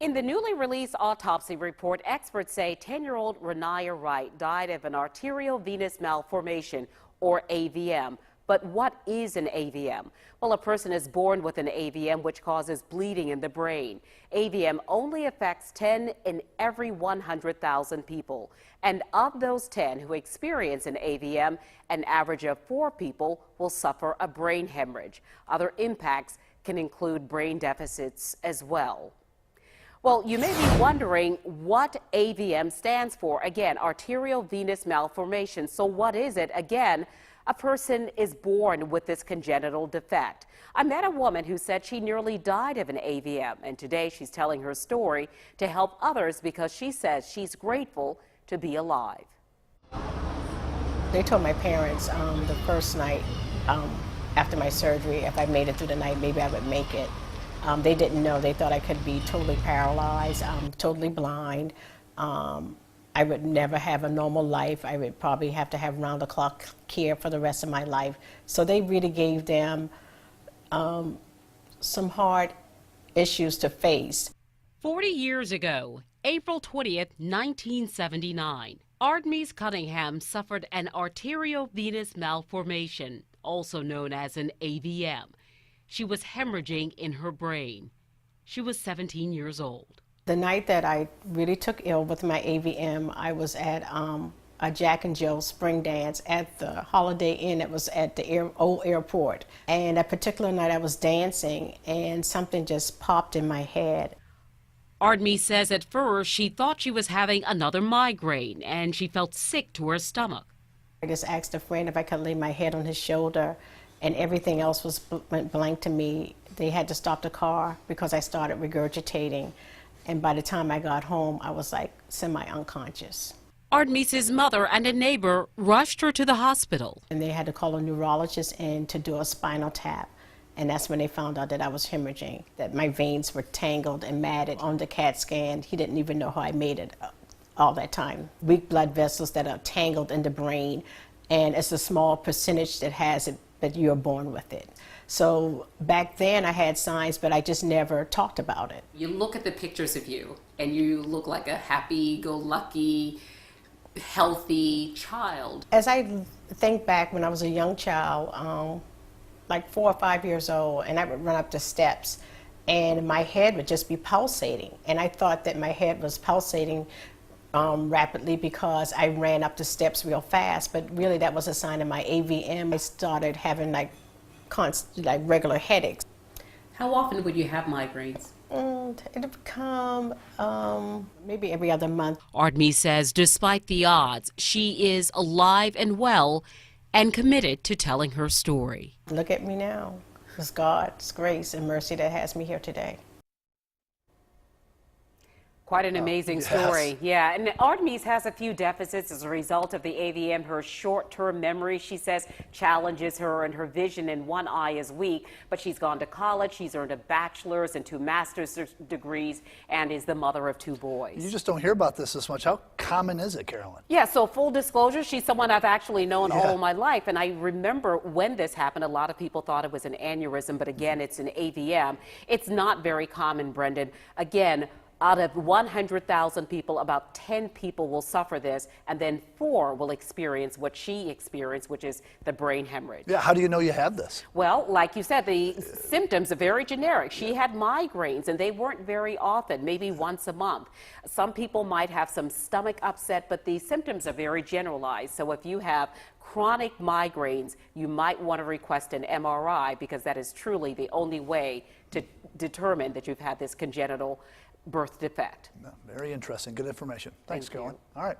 In the newly released autopsy report, experts say 10-year-old Renaya Wright died of an arterial venous malformation, or AVM. But what is an AVM? Well, a person is born with an AVM, which causes bleeding in the brain. AVM only affects 10 in every 100,000 people. And of those 10 who experience an AVM, an average of 4 people will suffer a brain hemorrhage. Other impacts can include brain deficits as well. Well, you may be wondering what AVM stands for. Again, arterial venous malformation. So what is it? Again, a person is born with this congenital defect. I met a woman who said she nearly died of an AVM, and today she's telling her story to help others because she says she's grateful to be alive. They told my parents the first night after my surgery, if I made it through the night, maybe I would make it. They didn't know. They thought I could be totally paralyzed, totally blind. I would never have a normal life. I would probably have to have round-the-clock care for the rest of my life. So they really gave them some hard issues to face. 40 years ago, April 20th, 1979, Artemis Cunningham suffered an arterial venous malformation, also known as an AVM. She was hemorrhaging in her brain. She was 17 years old. The night that I really took ill with my AVM, I was at a Jack and Jill spring dance at the Holiday Inn. It was at the old airport. And that particular night I was dancing and something just popped in my head. Artemis says at first she thought she was having another migraine and she felt sick to her stomach. I just asked a friend if I could lay my head on his shoulder, and everything else went blank to me. They had to stop the car because I started regurgitating. And by the time I got home, I was like semi-unconscious. Artemis's mother and a neighbor rushed her to the hospital. And they had to call a neurologist in to do a spinal tap. And that's when they found out that I was hemorrhaging, that my veins were tangled and matted. On the CAT scan, he didn't even know how I made it all that time. Weak blood vessels that are tangled in the brain, and it's a small percentage that has it, that you're born with it. So back then I had signs, but I just never talked about it. You look at the pictures of you and you look like a happy-go-lucky, healthy child. As I think back when I was a young child, like 4 or 5 years old, and I would run up the steps and my head would just be pulsating. And I thought that my head was pulsating rapidly because I ran up the steps real fast, but really that was a sign of my AVM. I started having like regular headaches. How often would you have migraines? It would come maybe every other month. Artemis says despite the odds, she is alive and well and committed to telling her story. Look at me now. It's God's grace and mercy that has me here today. Quite an amazing story. Yeah, and Artemis has a few deficits as a result of the AVM. Her short-term memory, she says, challenges her, and her vision in one eye is weak. But she's gone to college, she's earned a bachelor's and 2 master's degrees, and is the mother of 2 boys. You just don't hear about this as much. How common is it, Carolyn? Yeah, so full disclosure, she's someone I've actually known all my life. And I remember when this happened, a lot of people thought it was an aneurysm, but again, it's an AVM. It's not very common, Brendan. Again, out of 100,000 people, about 10 people will suffer this, and then 4 will experience what she experienced, which is the brain hemorrhage. Yeah, how do you know you have this? Well, like you said, the symptoms are very generic. She had migraines, and they weren't very often, maybe once a month. Some people might have some stomach upset, but the symptoms are very generalized. So if you have chronic migraines, you might want to request an MRI because that is truly the only way to determine that you've had this congenital birth defect. Very interesting. Good information. Thanks, Carolyn. All right.